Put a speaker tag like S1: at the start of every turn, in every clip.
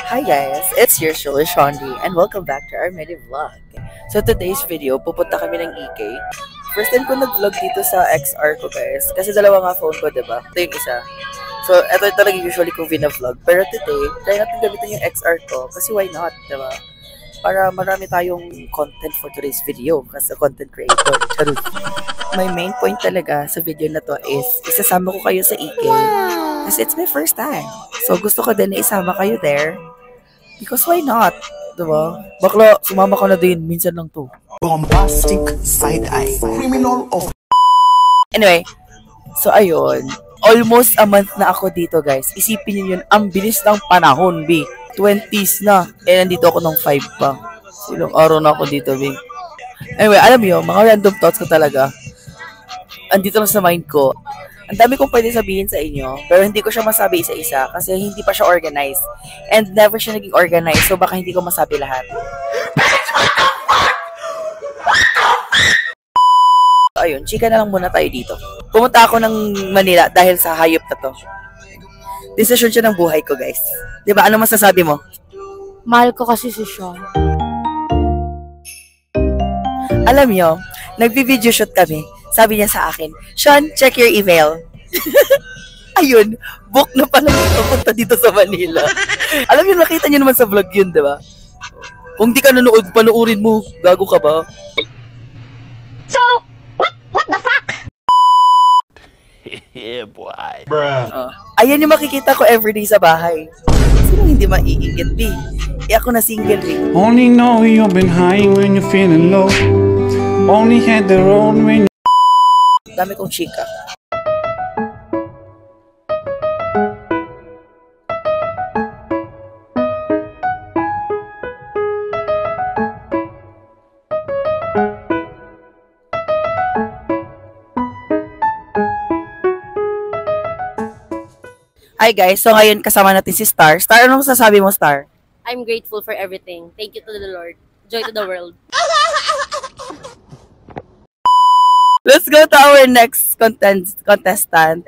S1: Hi guys, it's your show, Shondi, and welcome back to our mini vlog. So today's video, pupunta kami ng EK. First time ko nag-vlog dito sa XR ko guys, kasi dalawa nga phone ko, diba? Ito yung isa. So ito talaga usually kong vina-vlog. Pero today, try natin gamitin yung XR ko, kasi why not, diba? Para marami tayong content for today's video, kasi content creator. Charot. My main point talaga sa video na to is, isasama ko kayo sa EK. Kasi it's my first time. So gusto ko din na isama kayo there. Because why not? Diba? Bakla, sumama ka na din. Minsan lang to.
S2: Bombastic side-eye. Criminal of...
S1: Anyway. So ayun. Almost a month na ako dito guys. Isipin niyo yun. Ang bilis ng panahon, B. 20s na. Eh, nandito ako ng 5 pa. So, ilang araw na ako dito, B. Anyway, alam niyo, mga random thoughts ko talaga. Andito lang sa mind ko. Ang dami kong pwede sabihin sa inyo, pero hindi ko siya masabi isa-isa kasi hindi pa siya organized. And never siya naging organized, so baka hindi ko masabi lahat. So, ayun, chika na lang muna tayo dito. Pumunta ako ng Manila dahil sa hayop na to. Desisyon siya ng buhay ko, guys. Diba? Ano masasabi mo?
S3: Mahal ko kasi si Sean.
S1: Alam nyo, nagbi-video shoot kami. Sabi niya sa akin, Sean, check your email. Ayun, book na pala papunta dito sa Manila. Alam niyo, nakita niyo naman sa vlog yun, di ba? Kung di ka nanood, panoorin mo. Gago ka ba?
S3: So, what the fuck?
S2: Yeah, boy.
S1: Ayan yung makikita ko everyday sa bahay. Sino hindi maiingit, di? Ako na single, eh.
S4: Only know you've been high when you're feeling low. Only had the road when
S1: Dami kong chika. Hi guys, so ngayon kasama natin si Star. Star, ano masasabi mo, Star?
S3: I'm grateful for everything. Thank you to the Lord. Joy to the world.
S1: Let's go to our next contestant. Contestant.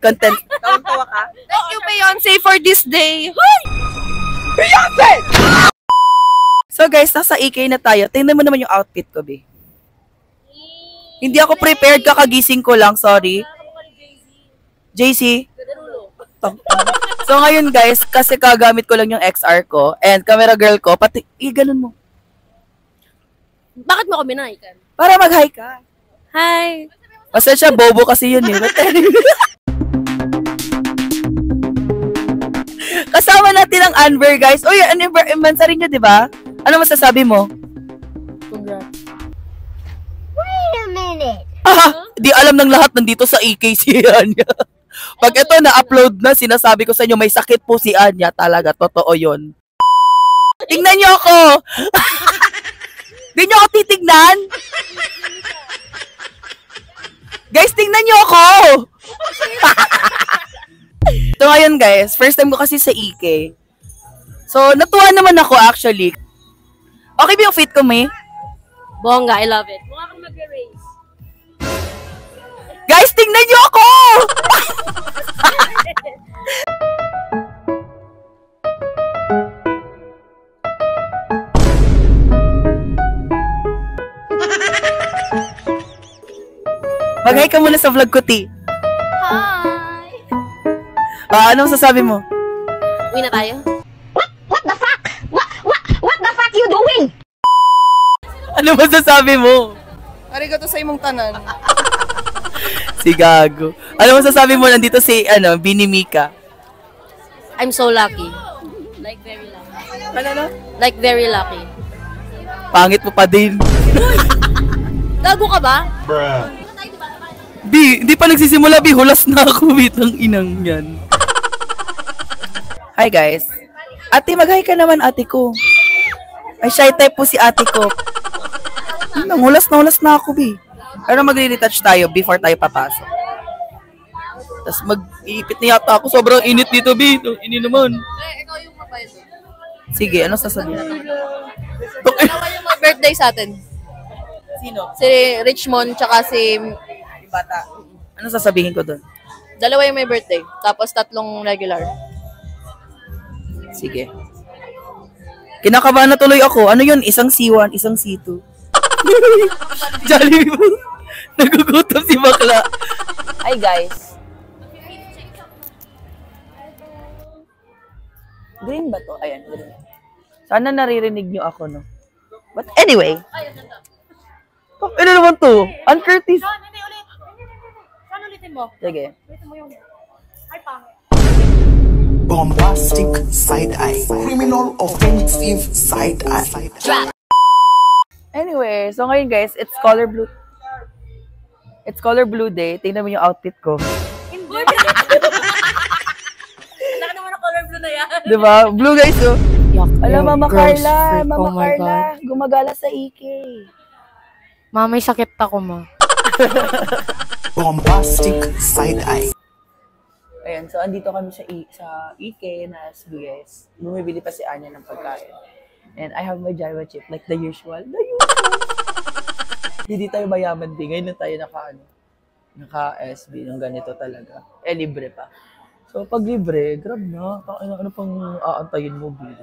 S1: Tawa ka?
S3: Thank you, Beyonce, for this day.
S1: Beyonce! So guys, nasa EK na tayo. Tingnan mo naman yung outfit ko, be. Hindi ako prepared, kakagising ko lang, sorry. JC? So ngayon guys, kasi kagamit ko lang yung XR ko and camera girl ko, pati, ganun mo.
S3: Bakit mo ko minahikan?
S1: Para mag-hi ka.
S3: Hi!
S1: Pasensya, bobo kasi yun eh. Kasama natin ang Anver, guys. Uy, anniversary nyo, di ba? Ano masasabi mo?
S3: Congrats.
S5: Wait a minute.
S1: Di alam ng lahat nandito sa EK si Anya. Pag ito na-upload na, sinasabi ko sa inyo, may sakit po si Anya. Talaga, totoo yun. Tingnan nyo ako! Di nyo ako titignan? Guys, tingnan nyo ako! So ngayon guys, first time ko kasi sa EK. So, natuwa naman ako actually. Okay ba yung fit ko, May?
S3: Bongga, I love it. Mukha kang mag-erase.
S1: Guys, tingnan nyo ako! Mag-hi ka muna sa vlog ko, T.
S3: Hi!
S1: Anong sasabi mo?
S3: Uwi na tayo?
S5: What the fuck? What the fuck you doing?
S1: Ano masasabi mo?
S6: Arigato sa imong tanan.
S1: Si Gago. Ano masasabi mo? Nandito si, Bini Mika.
S3: I'm so lucky. Like very lucky.
S1: Ano?
S3: Like very lucky.
S1: Pangit mo pa din.
S3: Gago ka ba?
S1: Hindi pa nagsisimula, Bi. Hulas na ako, bitang inang yan. Hi, guys. Ate, mag-hi ka naman, ate ko. Ay, shy type po si ate ko. Hulas na ako, Bi. Pero mag-retouch tayo before tayo papasok. Tapos mag-iipit na yata ako. Sobrang init dito, Bi. Ini naman.
S6: Ikaw yung mabait.
S1: Sige, ano sasabihin?
S6: Dalawa yung birthday sa atin.
S1: Sino?
S6: Si Richmond, tsaka si...
S1: Bata. Ano sasabihin ko doon?
S6: Dalawa yung may birthday, tapos 3 regular.
S1: Sige. Kinakabahan na tuloy ako. Ano yun? Isang C1, isang C2. Jollibee. Nagugutom si bakla. Hi guys. Green ba to? Ayan, green. Sana naririnig nyo ako, no? But anyway. Ano naman to? Curtis.
S3: Hindi, ulit. Saan ulitin mo?
S1: Sige.
S3: Ulitin mo yung... Ay, pangit.
S2: Bombastic side eye. Criminal offensive side eye.
S1: Anyway, so ngayon guys, it's color blue. It's color blue day. Tingnan mo yung outfit ko.
S3: Hindi. Naka naman ang color blue na yan.
S1: Diba? Blue guys, oh. Alam, Mama
S3: girls,
S1: Carla.
S3: freak.
S1: Mama
S3: Oh my
S1: Carla. Gumagala sa EK.
S3: Ma, may sakit ako, ma.
S2: Bombastic side eye.
S1: Ayan, so andito kami sa EK na SBS. Bumibili pa si Anya ng pagkain. And I have my Jaiwa chip, like the usual. Hindi tayo mayaman din. Ngayon na tayo naka-SB ng ganito talaga. Eh, libre pa. So, pag libre, grab na. Ano pang aantayin mo, bili?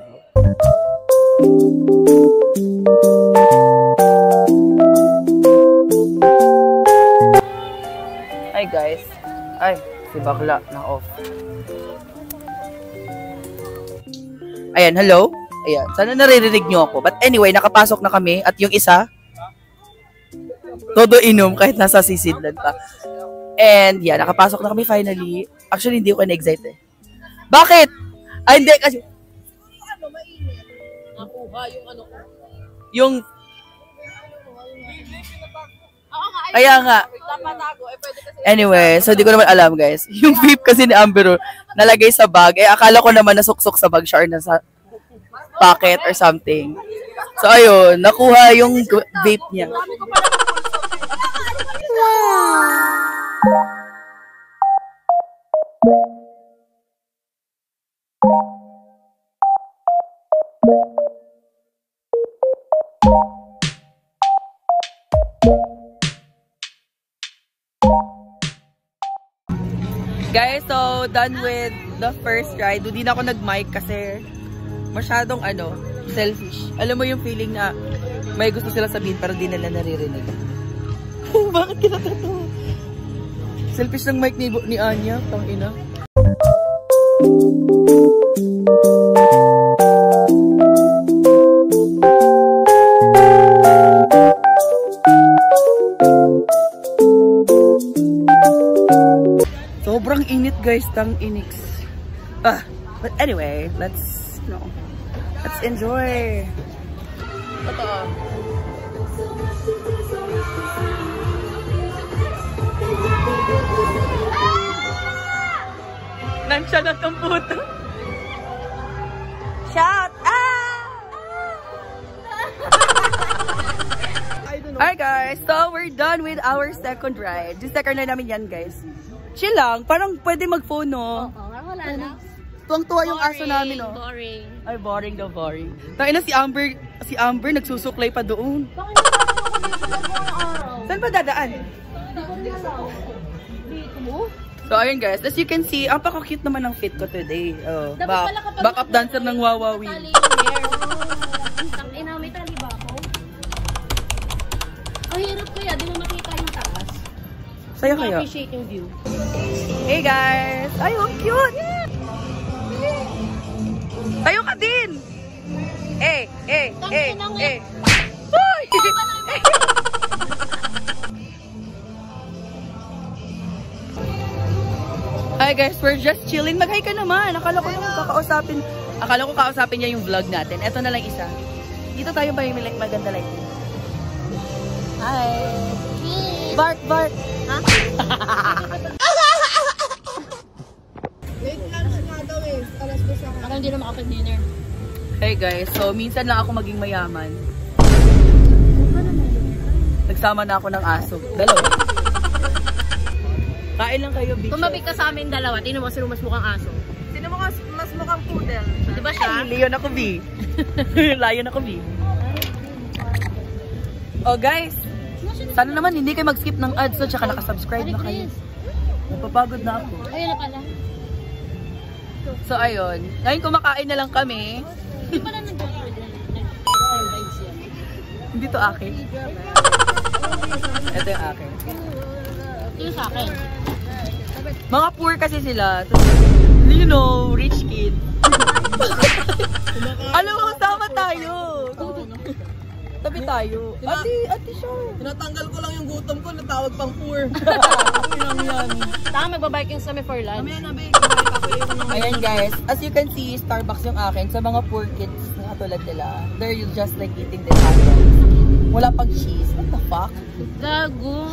S1: Hi, guys. Ay, si bakla na off. Ayan, hello? Ayan, sana naririnig nyo ako. But anyway, nakapasok na kami at yung isa, todo inom kahit nasa sisidlan pa. And yeah, nakapasok na kami finally. Actually, hindi ko na-excite eh. Bakit? Ay, hindi kasi... Nakuha yung ano ko. Yung... Kaya nga. Anyway, so di ko naman alam guys. Yung vape kasi ni Amber nalagay sa bag. Eh, akala ko naman nasuksok sa bag siya or nasa pocket or something. So ayun, nakuha yung vape niya. Guys, so done with the first ride. Hindi na ako nag-mic kasi masyadong selfish. Alam mo yung feeling na may gusto sila sabihin pero di nila naririnig. Bakit kinatatawa? Selfish ng mic ni Anya, tangina. Sobrang init guys, tang inix. But anyway, let's enjoy. Totoo. Nansya na tong puto. Shout out! Hi guys, so we're done with our second ride. Yung second ride namin yan guys. Chill lang, parang pwede mag-phone, no?
S3: Oo, wala na.
S1: Tuwang-tuwa yung aso namin, no?
S3: Boring.
S1: Ay, boring daw, boring. Tangina si Amber nagsusuklay pa doon.
S3: Bakit araw?
S1: Saan ba dadaan?
S3: Dito mo?
S1: So, ayun guys, as you can see, ang paka-cute naman ng fit ko today. Oh,
S3: Dapat pala kapag
S1: backup dancer ng Wawawi.
S3: tali yung hair. Ina, may tali ba ako? Ang hirap kaya, di mo makita yung taas.
S1: Saya kaya?
S3: Appreciate yung view.
S1: Hey guys! Ay, ang cute! Tayo ka din! Uy! Hi guys, we're just chilling. Mag-hi ka naman. Akala ko kausapin niya yung vlog natin. Eto na lang isa. Dito tayo ba yung maganda lighting? Hi! Bark! Ha?
S3: Parang hindi na makapag-dinner.
S1: Hey guys, so minsan lang ako maging mayaman. Nagsama na ako ng aso. Dalawa. Kain lang kayo, bitch.
S3: Tumabi ka sa amin dalawa, tingnan mo sino mas mukhang aso.
S6: Sino mo mas mukhang poodle?
S3: Di ba siya?
S1: Ay, Leon ako, B. Lion ako, B. Oh guys, sana naman hindi kayo mag-skip ng ads at saka nakasubscribe na kayo. Napapagod na ako.
S3: Ayun na pala.
S1: So, ayun. Ngayon kumakain na lang kami.
S3: Hindi pala nag-record yan. Rides yan.
S1: Hindi to akin. Ito yung akin.
S3: Ito yung sa akin.
S1: Mga poor kasi sila. You know, rich kid. Alam mo, tama tayo. Tabi tayo. Ate siya.
S6: Tinatanggal ko lang yung gutom ko, natawag pang poor.
S3: Tama, magbabiking kami for lunch.
S1: Ayan guys, as you can see, Starbucks yung akin. Sa mga poor kids na katulad nila, they're just like eating this hot dogs. Wala pang cheese. What the fuck?
S3: Gago.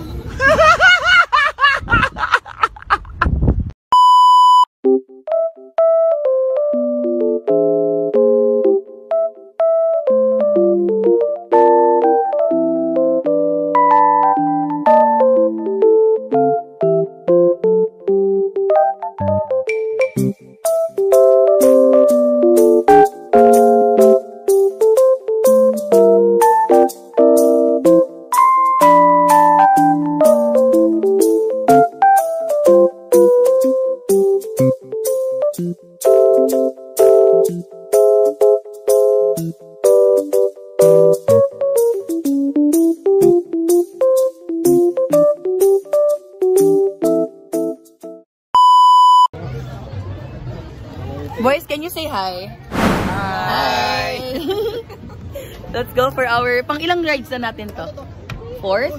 S1: Boys, can you say hi? Hi! Let's go for our... Pang ilang rides na natin to? Fourth?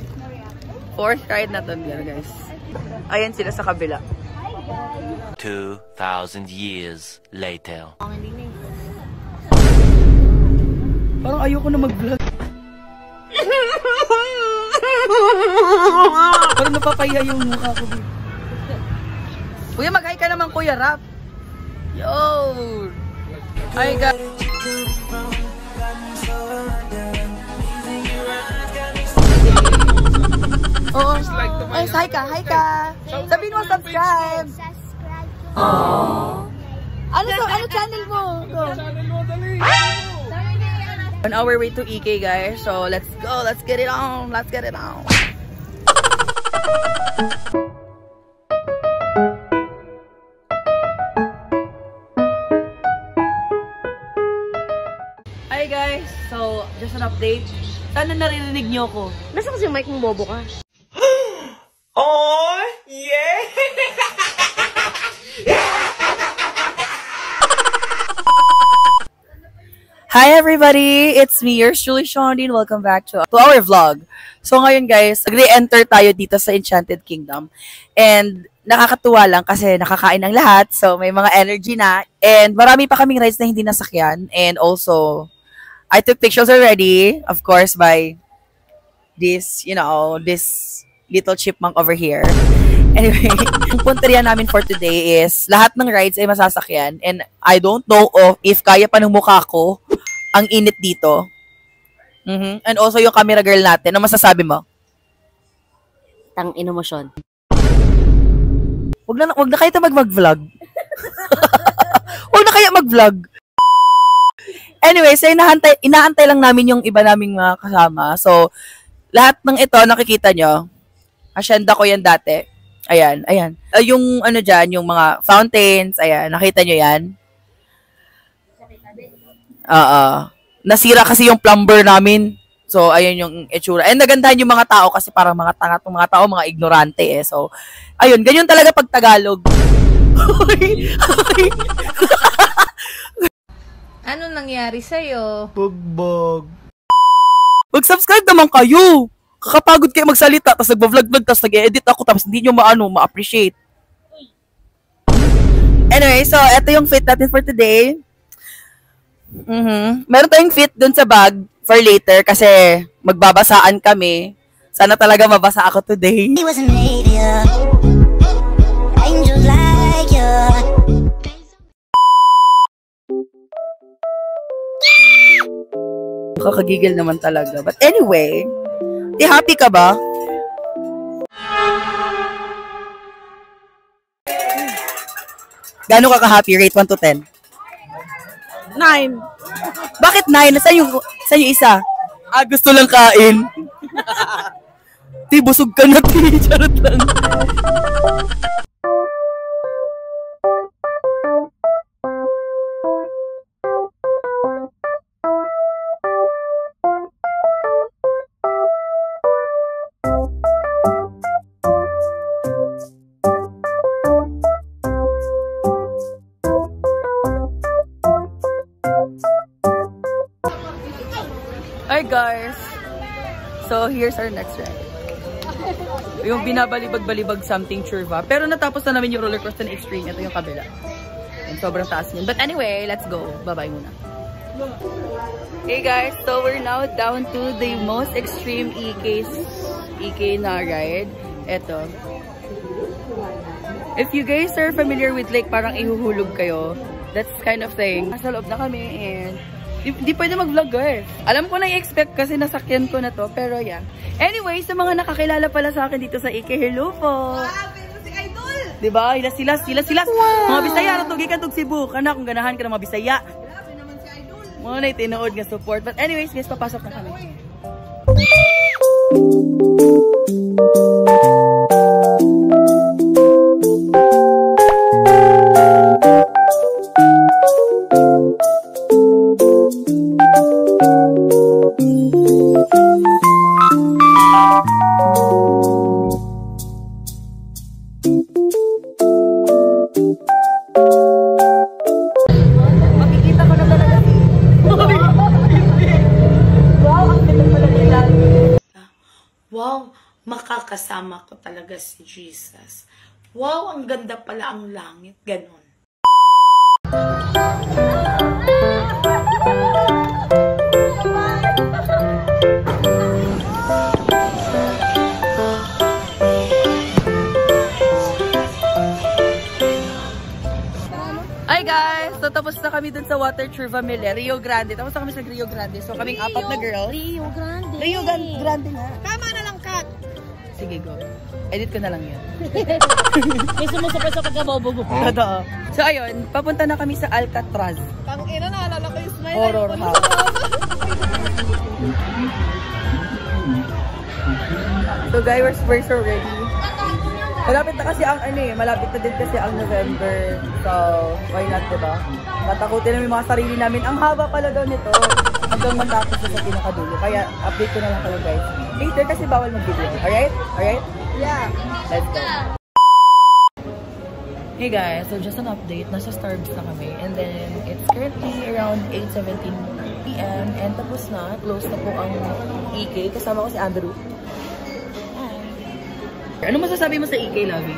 S1: Fourth ride na to, guys. Ayan sila sa kabila.
S7: 2,000 years later.
S1: Parang ayoko na mag-vlog. Parang napapahiya yung mukha ko dito. Kuya, mag-hi ka naman, Kuya Rap. Yo! Hi, guys. Oo. Ay, hi ka, hi ka. Sabihin mo, subscribe. Ano channel mo? Go. On our way to EK, guys. So, let's go. Let's get it on. Let's get it on. Hi, guys. So, just an update. Sana naririnig niyo ko.
S3: Nasa kasi yung mic mong bobo ka?
S2: Oh, yeah!
S1: Hi everybody! It's me, yours truly, Shondine. Welcome back to our vlog. So ngayon guys, re-enter tayo dito sa Enchanted Kingdom. And nakakatuwa lang kasi nakakain ng lahat. So may mga energy na. And marami pa kaming rides na hindi nasakyan. And also, I took pictures already, of course, by this, you know, this little chipmunk over here. Anyway, ang punteriya namin for today is lahat ng rides ay masasakyan. And I don't know if kaya pa ng mukha ko ang init dito. And also yung camera girl natin. Ano masasabi mo?
S3: Tang inomosyon.
S1: Wag na kayo mag-vlog. Wag na kaya mag-vlog. Anyway, so inaantay lang namin yung iba naming mga kasama. So, lahat ng ito nakikita nyo. Asyenda ko yan dati. Ayan, ayan. Yung ano dyan, yung mga fountains, ayan, nakita nyo yan? Nasira kasi yung plumber namin. So, ayun yung itsura. And nagandahan yung mga tao kasi parang mga tanga itong mga tao, mga ignorante eh. So, ayun, ganyan talaga pag Tagalog.
S8: Ano nangyari sa'yo?
S2: Bugbog.
S1: Mag-subscribe naman kayo! Kakapagod kayo magsalita, tapos nagba-vlog-vlog, tapos nag-edit ako, tapos hindi nyo ma-appreciate. Anyway, so, eto yung fit natin for today. Meron tayong fit dun sa bag for later kasi magbabasaan kami. Sana talaga mabasa ako today.
S5: He wasn't made ya. Angels like ya.
S1: Kakagigil naman talaga. But anyway, happy ka ba? Gaano ka ka-happy? Rate 1 to 10? 9. Bakit 9? Saan yung isa? Gusto lang kain. Ti, busog ka na, ti. Charot lang. Hi guys! So here's our next ride. Yung binabalibag-balibag something churva. Pero natapos na namin yung roller coaster na extreme. Ito yung kabila. And sobrang taas niyan. But anyway, let's go. Bye-bye muna. Hey guys, so we're now down to the most extreme EK na ride. Ito. If you guys are familiar with like parang ihuhulog kayo, that's kind of thing. Nasa loob na kami and di pwede mag-vlog guys. Alam ko na i-expect kasi nasakyan ko na to, pero yeah. Anyway, sa mga nakakilala pala sa akin dito sa EK, hello po!
S6: Si Idol!
S1: Diba? Sila. Wow. Mga Bisaya, natugi ka tug Cebu. Kana kung ganahan ka ng mga Bisaya.
S6: Grabe naman si Idol.
S1: Mga na itinood nga support. But anyways, guys, papasok na kami.
S8: Wow, makakasama ko talaga si Jesus. Wow, ang ganda pala ang langit. Ganon.
S1: Hi guys! So tapos na kami dun sa Water Churva Mille, Rio Grande. Tapos na kami sa Rio Grande. So kaming apat na girls.
S3: Rio Grande.
S1: Rio Grande nga.
S6: Tama na lang, Kat.
S1: Sige, go. Edit ko na lang yan.
S3: May sumusupay sa kagabobo mo.
S1: Totoo. So ayun, papunta na kami sa Alcatraz.
S6: Tangina, naalala ko yung smile.
S1: Horror house. So guys, we're so ready. Malapit na kasi ang malapit na din kasi ang November. So, why not, diba? Tatakutin namin yung mga sarili namin. Ang haba pala daw nito. Hanggang matapos na sa pinakadulo. Kaya, update ko na lang kayo, guys. Later kasi bawal mag-video. Alright? Alright?
S6: Yeah.
S1: Let's go. Hey guys, so just an update. Nasa Starbucks na kami. And then, it's currently around 8:17 PM. And tapos na. Close na po ang EK. Kasama ko si Andrew. Ano masasabi mo sa EK, Lovey?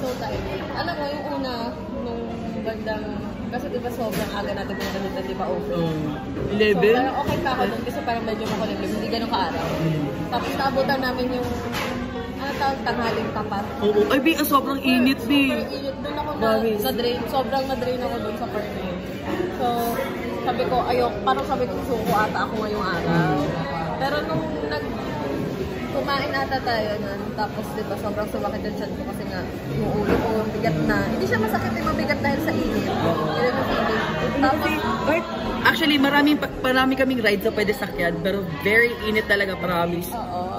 S3: So tiring. Alam mo, yung una, nung bandang, kasi diba sobrang aga natin punta dito, diba open?
S1: 11?
S3: So parang okay pa ako dun kasi parang medyo makulimlim, hindi ganun ka-araw. Tapos naabutan namin yung, tanghaling tapat.
S1: Oo. Ay, Bi, sobrang init, Bi.
S3: Sobrang init. Dun ako na-drain, sobrang na-drain ako dun sa party. So, sabi ko, parang sabi ko, suko ata ako ngayong araw. Pero nung kumain ata tayo nun, tapos diba sobrang sumakit yung chan ko kasi nga yung ulo ko, bigat na. Hindi siya masakit, yung mabigat dahil sa init. Yun yung feeling. Tapos,
S1: actually, marami kaming rides na pwede sakyan, pero very init talaga, promise.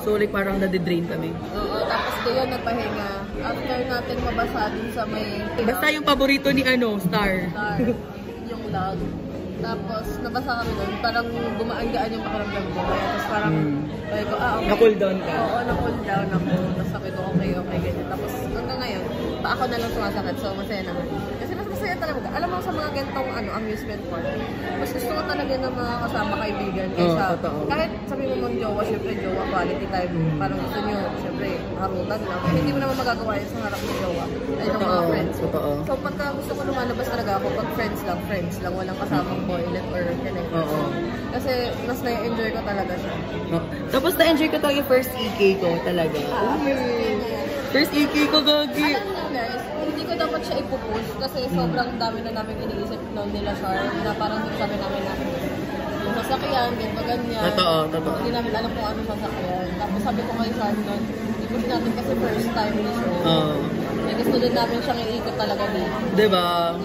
S1: So, like, parang nade-drain kami.
S3: oo, tapos doon nagpahinga. After natin mabasa din sa may...
S1: Basta yung paborito ni Star.
S3: Yung log. Tapos, nabasa kami doon. Parang gumaan-gaan yung pakiramdam ko. Tapos parang, sabi ko, okay.
S1: Na-cool down ka?
S3: Oo, na-cool down ako. Tapos sabi ko, okay, ganyan. Tapos, hanggang ngayon, pa ako na lang sumasakit. So, masaya naman. Kasi mas masaya talaga. Alam mo, sa mga gantong amusement park, mas gusto ko talaga ng mga kasama kaibigan. Kaysa, kahit sabi mo mag-jowa, syempre, jowa, quality time. Parang gusto nyo, syempre, harutan lang. Hindi mo naman magagawa yun sa harap ng jowa. Ay, ng mga friends. So, pagka gusto ko lumalabas talaga ako, pag friends lang, walang kasamang boylet or connect. Kasi mas na-enjoy ko talaga siya.
S1: Tapos na-enjoy ko talaga yung first EK ko talaga. First EK ko, Gagi.
S3: Alam niyo guys, hindi ko dapat siya ipupush kasi sobrang dami na namin iniisip noon nila Char na parang sabi namin na yung sasakyan, ganyan.
S1: Totoo.
S3: Hindi namin alam kung ano sasakyan. Tapos sabi ko kay Char noon, ipush natin kasi first time ni show. Gusto din namin siyang iikot talaga dito.
S1: Diba?